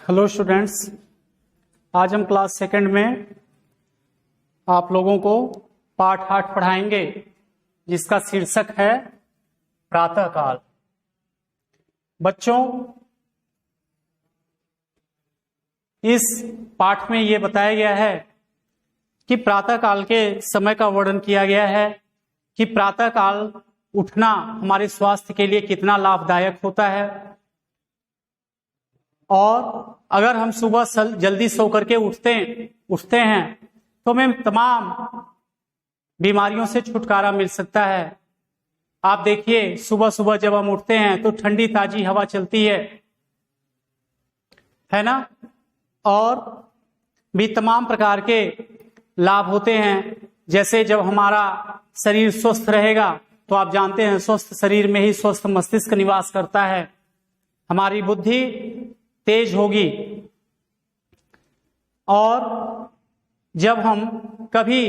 Hello students, आज हम class second में आप लोगों को पाठ 8 पढ़ाएंगे जिसका शीर्षक है प्रातः काल। बच्चों, इस पाठ में यह बताया गया है कि प्रातः काल के समय का वर्णन किया गया है कि प्रातः काल उठना हमारे स्वास्थ्य के लिए कितना लाभदायक होता है, और अगर हम सुबह जल्दी सो करके उठते हैं तो हमें तमाम बीमारियों से छुटकारा मिल सकता है। आप देखिए, सुबह सुबह जब हम उठते हैं तो ठंडी ताजी हवा चलती है ना, और भी तमाम प्रकार के लाभ होते हैं। जैसे जब हमारा शरीर स्वस्थ रहेगा तो आप जानते हैं स्वस्थ शरीर में ही स्वस्थ मस्तिष्क निवास करता है, हमारी बुद्धि तेज होगी। और जब हम कभी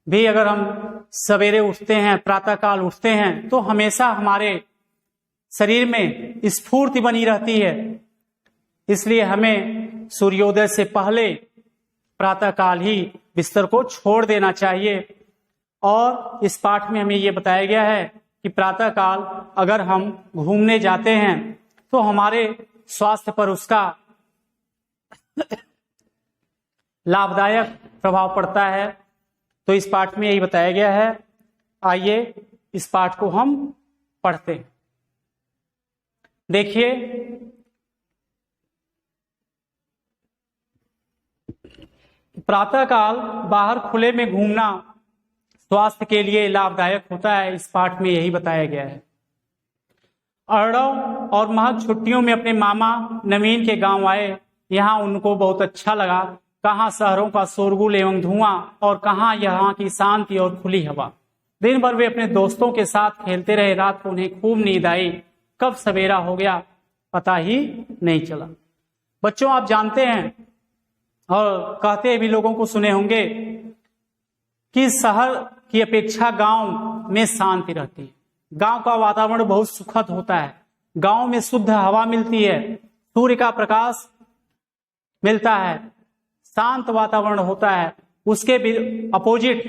भी अगर हम सवेरे उठते हैं, प्रातः काल उठते हैं, तो हमेशा हमारे शरीर में स्फूर्ति बनी रहती है। इसलिए हमें सूर्योदय से पहले प्रातः काल ही बिस्तर को छोड़ देना चाहिए। और इस पाठ में हमें यह बताया गया है कि प्रातः काल अगर हम घूमने जाते हैं तो हमारे स्वास्थ्य पर उसका लाभदायक प्रभाव पड़ता है। तो इस पाठ में यही बताया गया है। आइए इस पाठ को हम पढ़ते हैं। देखिए, प्रातः काल बाहर खुले में घूमना स्वास्थ्य के लिए लाभदायक होता है। इस पाठ में यही बताया गया है। अर्णव और महक छुट्टियों में अपने मामा नवीन के गांव आए। यहाँ उनको बहुत अच्छा लगा। कहाँ शहरों का शोरगुल एवं धुआं, और कहाँ यहाँ की शांति और खुली हवा। दिन भर वे अपने दोस्तों के साथ खेलते रहे। रात को उन्हें खूब नींद आई। कब सवेरा हो गया पता ही नहीं चला। बच्चों, आप जानते हैं और कहते भी लोगों को सुने होंगे कि शहर की अपेक्षा गांव में शांति रहती है। गांव का वातावरण बहुत सुखद होता है। गांव में शुद्ध हवा मिलती है, सूर्य का प्रकाश मिलता है, शांत वातावरण होता है। उसके भी अपोजिट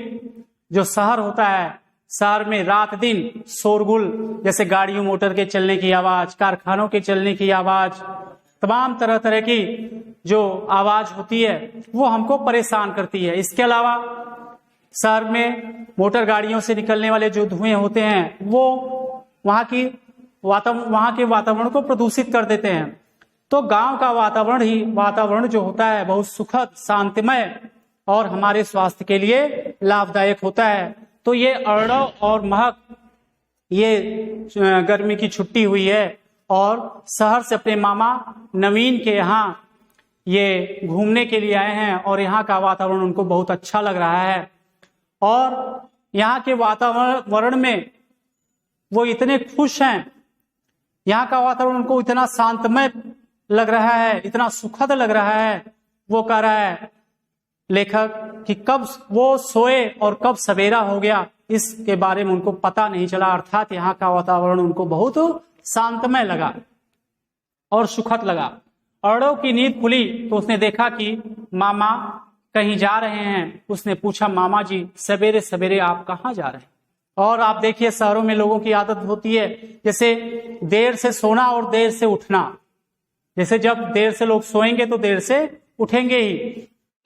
जो शहर होता है, शहर में रात दिन शोरगुल, जैसे गाड़ियों मोटर के चलने की आवाज, कारखानों के चलने की आवाज, तमाम तरह तरह की जो आवाज होती है वो हमको परेशान करती है। इसके अलावा शहर में मोटर गाड़ियों से निकलने वाले जो धुएं होते हैं वो वहां के वातावरण को प्रदूषित कर देते हैं। तो गांव का वातावरण जो होता है बहुत सुखद, शांतिमय और हमारे स्वास्थ्य के लिए लाभदायक होता है। तो ये अर्णव और महक ये गर्मी की छुट्टी हुई है और शहर से अपने मामा नवीन के यहाँ ये घूमने के लिए आए हैं, और यहाँ का वातावरण उनको बहुत अच्छा लग रहा है। और यहाँ के वातावरण में वो इतने खुश हैं। यहाँ का वातावरण उनको इतना शांतमय लग रहा है, इतना सुखद लग रहा है। वो कह रहा है लेखक कि कब वो सोए और कब सवेरा हो गया इसके बारे में उनको पता नहीं चला। अर्थात यहाँ का वातावरण उनको बहुत शांतमय लगा और सुखद लगा। अर्णव की नींद खुली तो उसने देखा कि मामा कहीं जा रहे हैं। उसने पूछा, मामा जी सवेरे सवेरे आप कहाँ जा रहे हैं? और आप देखिए, शहरों में लोगों की आदत होती है जैसे देर से सोना और देर से उठना। जैसे जब देर से लोग सोएंगे तो देर से उठेंगे ही।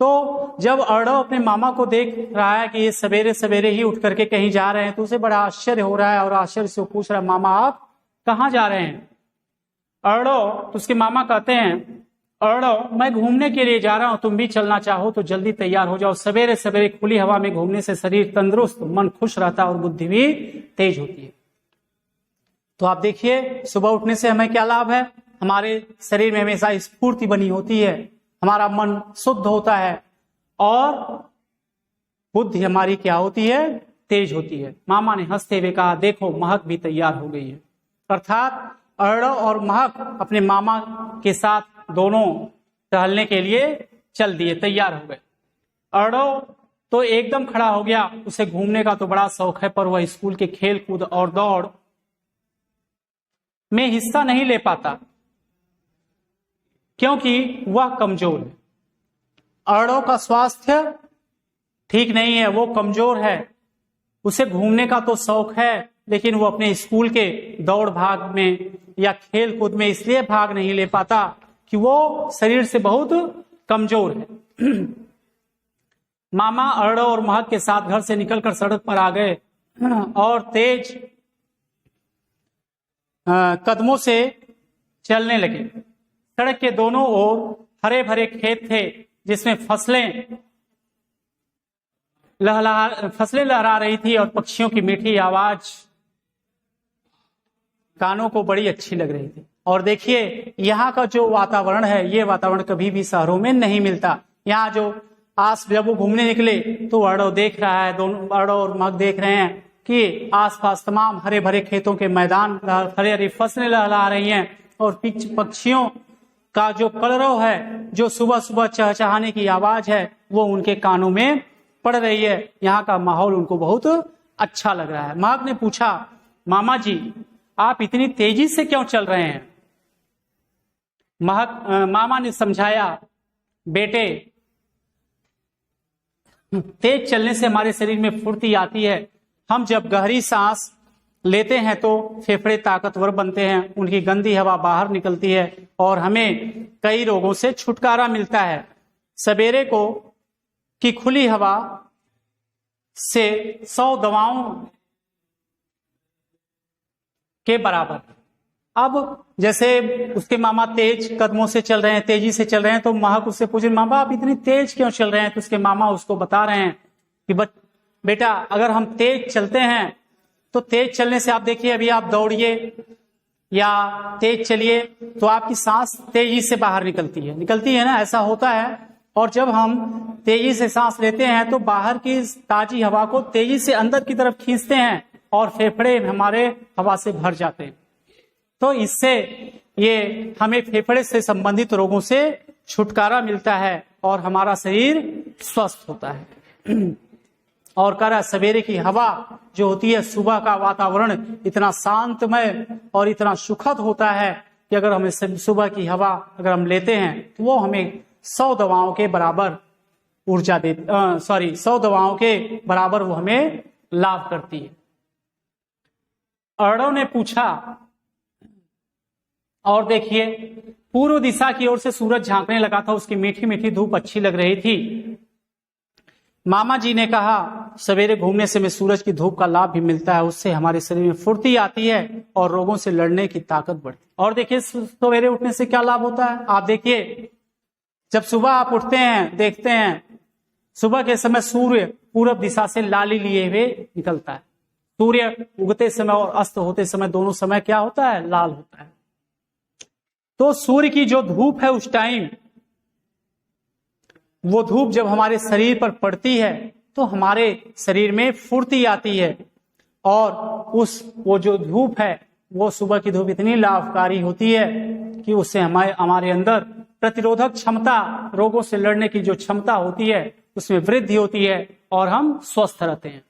तो जब अर्णव अपने मामा को देख रहा है कि ये सवेरे सवेरे ही उठ करके कहीं जा रहे हैं तो उसे बड़ा आश्चर्य हो रहा है, और आश्चर्य से पूछ रहा है, मामा आप कहाँ जा रहे हैं? अर्णव तो उसके मामा कहते हैं, अर्णव मैं घूमने के लिए जा रहा हूं, तुम भी चलना चाहो तो जल्दी तैयार हो जाओ। सवेरे सवेरे खुली हवा में घूमने से शरीर तंदुरुस्त, मन खुश रहता है और बुद्धि भी तेज होती है। तो आप देखिए, सुबह उठने से हमें क्या लाभ है? हमारे शरीर में हमेशा स्फूर्ति बनी होती है, हमारा मन शुद्ध होता है और बुद्धि हमारी क्या होती है? तेज होती है। मामा ने हंसते हुए कहा, देखो महक भी तैयार हो गई है। अर्थात अर्णव और महक अपने मामा के साथ दोनों टहलने के लिए चल दिए, तैयार हो गए। अर्णव तो एकदम खड़ा हो गया। उसे घूमने का तो बड़ा शौक है, पर वह स्कूल के खेल कूद और दौड़ में हिस्सा नहीं ले पाता। क्योंकि वह कमजोर है। अरड़ों का स्वास्थ्य ठीक नहीं है, वो कमजोर है। उसे घूमने का तो शौक है, लेकिन वो अपने स्कूल के दौड़ भाग में या खेल कूद में इसलिए भाग नहीं ले पाता कि वो शरीर से बहुत कमजोर है। मामा अरड़ों और महक के साथ घर से निकलकर सड़क पर आ गए और तेज कदमों से चलने लगे। सड़क के दोनों ओर हरे भरे खेत थे, जिसमें फसलें लहरा रही थी और पक्षियों की मीठी आवाज कानों को बड़ी अच्छी लग रही थी। और देखिए, यहाँ का जो वातावरण है, ये वातावरण कभी भी शहरों में नहीं मिलता। यहाँ जो जब वो घूमने निकले तो अरड़ों देख रहा है, दोनों अरड़ों और महक देख रहे हैं कि आसपास तमाम हरे भरे खेतों के मैदान, हरे हरी फसलें लहरा रही हैं और पक्षियों का जो कलरव है, जो सुबह सुबह चहचहाने की आवाज है, वो उनके कानों में पड़ रही है। यहाँ का माहौल उनको बहुत अच्छा लग रहा है। महक ने पूछा, मामा जी आप इतनी तेजी से क्यों चल रहे हैं? मामा ने समझाया, बेटे तेज चलने से हमारे शरीर में फुर्ती आती है। हम जब गहरी सांस लेते हैं तो फेफड़े ताकतवर बनते हैं, उनकी गंदी हवा बाहर निकलती है और हमें कई रोगों से छुटकारा मिलता है। सवेरे को की खुली हवा से 100 दवाओं के बराबर। अब जैसे उसके मामा तेज कदमों से चल रहे हैं, तेजी से चल रहे हैं, तो महक उससे पूछे, मामा आप इतनी तेज क्यों चल रहे हैं? तो उसके मामा उसको बता रहे हैं कि बेटा अगर हम तेज चलते हैं तो तेज चलने से आप देखिए, अभी आप दौड़िए या तेज चलिए तो आपकी सांस तेजी से बाहर निकलती है ना, ऐसा होता है। और जब हम तेजी से सांस लेते हैं तो बाहर की ताजी हवा को तेजी से अंदर की तरफ खींचते हैं और फेफड़े हमारे हवा से भर जाते हैं। तो इससे ये हमें फेफड़े से संबंधित रोगों से छुटकारा मिलता है और हमारा शरीर स्वस्थ होता है। और कह रहा, सवेरे की हवा जो होती है, सुबह का वातावरण इतना शांतमय और इतना सुखद होता है कि अगर हमें सुबह की हवा अगर हम लेते हैं तो वो हमें 100 दवाओं के बराबर ऊर्जा देती, 100 दवाओं के बराबर वो हमें लाभ करती है। अरड़ों ने पूछा, और देखिए पूर्व दिशा की ओर से सूरज झांकने लगा था, उसकी मीठी मीठी धूप अच्छी लग रही थी। मामा जी ने कहा, सवेरे घूमने से हमें सूरज की धूप का लाभ भी मिलता है, उससे हमारे शरीर में फुर्ती आती है और रोगों से लड़ने की ताकत बढ़ती है। और देखिए सवेरे उठने से क्या लाभ होता है, आप देखिए जब सुबह आप उठते हैं, देखते हैं सुबह के समय सूर्य पूरब दिशा से लाली लिए हुए निकलता है। सूर्य उगते समय और अस्त होते समय दोनों समय क्या होता है, लाल होता है। तो सूर्य की जो धूप है उस टाइम, वो धूप जब हमारे शरीर पर पड़ती है तो हमारे शरीर में फुर्ती आती है। और वो जो धूप है, वो सुबह की धूप इतनी लाभकारी होती है कि उससे हमारे अंदर प्रतिरोधक क्षमता, रोगों से लड़ने की जो क्षमता होती है उसमें वृद्धि होती है और हम स्वस्थ रहते हैं।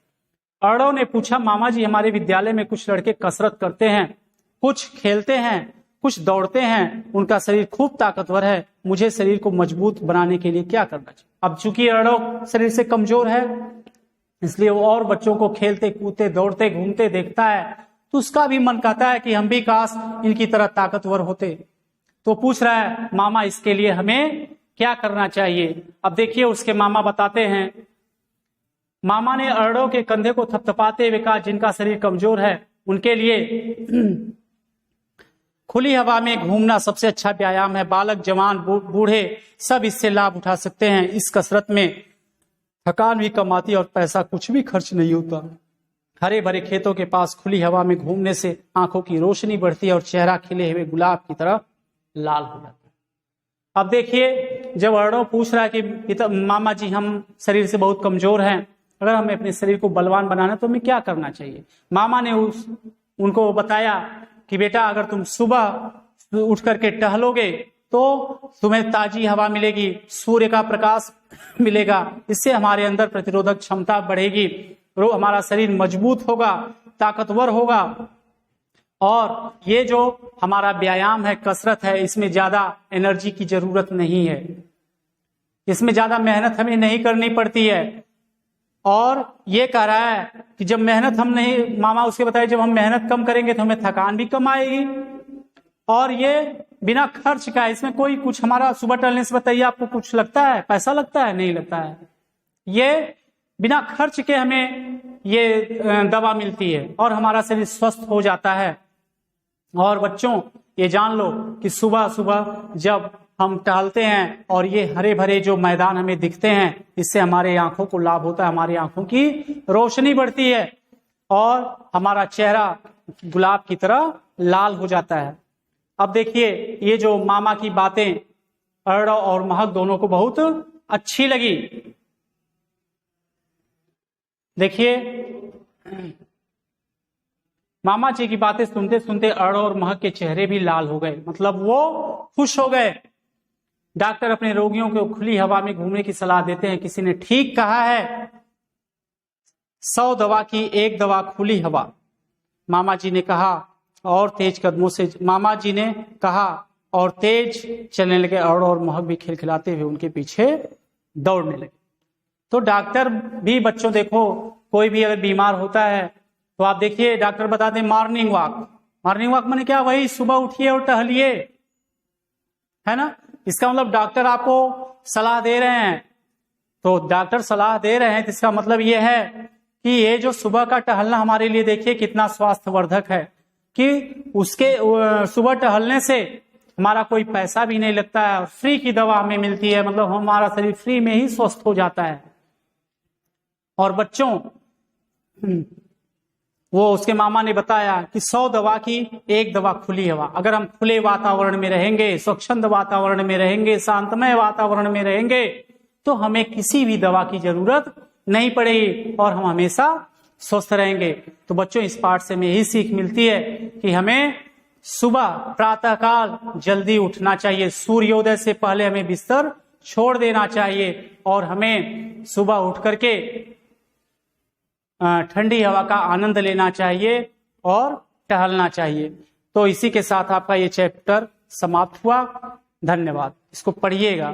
अरड़ों ने पूछा, मामा जी हमारे विद्यालय में कुछ लड़के कसरत करते हैं, कुछ खेलते हैं, कुछ दौड़ते हैं, उनका शरीर खूब ताकतवर है, मुझे शरीर को मजबूत बनाने के लिए क्या करना चाहिए? अब चूंकि अरड़ों शरीर से कमजोर है, इसलिए वो और बच्चों को खेलते कूदते दौड़ते घूमते देखता है तो उसका भी मन कहता है कि हम भी काश इनकी तरह ताकतवर होते। तो पूछ रहा है, मामा इसके लिए हमें क्या करना चाहिए? अब देखिए उसके मामा बताते हैं। मामा ने अरड़ों के कंधे को थपथपाते हुए कहा, जिनका शरीर कमजोर है उनके लिए खुली हवा में घूमना सबसे अच्छा व्यायाम है। बालक, जवान, बूढ़े सब इससे लाभ उठा सकते हैं। इस कसरत में थकान भी कम आती है और पैसा कुछ भी खर्च नहीं होता। हरे भरे खेतों के पास खुली हवा में घूमने से आंखों की रोशनी बढ़ती है और चेहरा खिले हुए गुलाब की तरह लाल हो जाता है। अब देखिए जब अरड़ों पूछ रहा है कि मामा जी हम शरीर से बहुत कमजोर हैं, अगर हमें अपने शरीर को बलवान बनाना तो हमें क्या करना चाहिए? मामा ने उनको बताया कि बेटा अगर तुम सुबह उठ करके टहलोगे तो तुम्हें ताजी हवा मिलेगी, सूर्य का प्रकाश मिलेगा, इससे हमारे अंदर प्रतिरोधक क्षमता बढ़ेगी, हमारा शरीर मजबूत होगा, ताकतवर होगा और ये जो हमारा व्यायाम है, कसरत है, इसमें ज्यादा एनर्जी की जरूरत नहीं है, इसमें ज्यादा मेहनत हमें नहीं करनी पड़ती है। और ये कह रहा है कि जब मेहनत हम नहीं, मामा उसके बताए, जब हम मेहनत कम करेंगे तो हमें थकान भी कम आएगी, और ये बिना खर्च का है, इसमें कोई कुछ, हमारा सुबह टहलने से बताइए आपको कुछ लगता है, पैसा लगता है? नहीं लगता है। ये बिना खर्च के हमें ये दवा मिलती है और हमारा शरीर स्वस्थ हो जाता है। और बच्चों ये जान लो कि सुबह सुबह जब हम टहलते हैं और ये हरे भरे जो मैदान हमें दिखते हैं, इससे हमारे आंखों को लाभ होता है, हमारी आंखों की रोशनी बढ़ती है और हमारा चेहरा गुलाब की तरह लाल हो जाता है। अब देखिए, ये जो मामा की बातें अरड़ और महक दोनों को बहुत अच्छी लगी। देखिए, मामा जी की बातें सुनते सुनते अरड़ और महक के चेहरे भी लाल हो गए, मतलब वो खुश हो गए। डॉक्टर अपने रोगियों को खुली हवा में घूमने की सलाह देते हैं। किसी ने ठीक कहा है, 100 दवा की एक दवा खुली हवा। मामा जी ने कहा और तेज कदमों से, मामा जी ने कहा और तेज चलने लगे। अरड़ और महक भी खिलखिलाते हुए उनके पीछे दौड़ने लगे। तो डॉक्टर भी, बच्चों देखो, कोई भी अगर बीमार होता है तो आप देखिए डॉक्टर बताते हैं मॉर्निंग वॉक। मॉर्निंग वॉक माने क्या? वही सुबह उठिए और टहलिए, है ना। इसका मतलब डॉक्टर आपको सलाह दे रहे हैं, तो डॉक्टर सलाह दे रहे हैं तो इसका मतलब ये है कि ये जो सुबह का टहलना हमारे लिए देखिए कितना स्वास्थ्यवर्धक है, कि उसके सुबह टहलने से हमारा कोई पैसा भी नहीं लगता है और फ्री की दवा हमें मिलती है, मतलब हमारा शरीर फ्री में ही स्वस्थ हो जाता है। और बच्चों, वो उसके मामा ने बताया कि 100 दवा की एक दवा खुली हवा। अगर हम खुले वातावरण में रहेंगे, स्वच्छंद वातावरण में रहेंगे, शांतमय वातावरण में रहेंगे, तो हमें किसी भी दवा की जरूरत नहीं पड़ेगी और हम हमेशा स्वस्थ रहेंगे। तो बच्चों, इस पाठ से हमें यही सीख मिलती है कि हमें सुबह प्रातःकाल जल्दी उठना चाहिए, सूर्योदय से पहले हमें बिस्तर छोड़ देना चाहिए और हमें सुबह उठ करके ठंडी हवा का आनंद लेना चाहिए और टहलना चाहिए। तो इसी के साथ आपका ये चैप्टर समाप्त हुआ। धन्यवाद। इसको पढ़िएगा।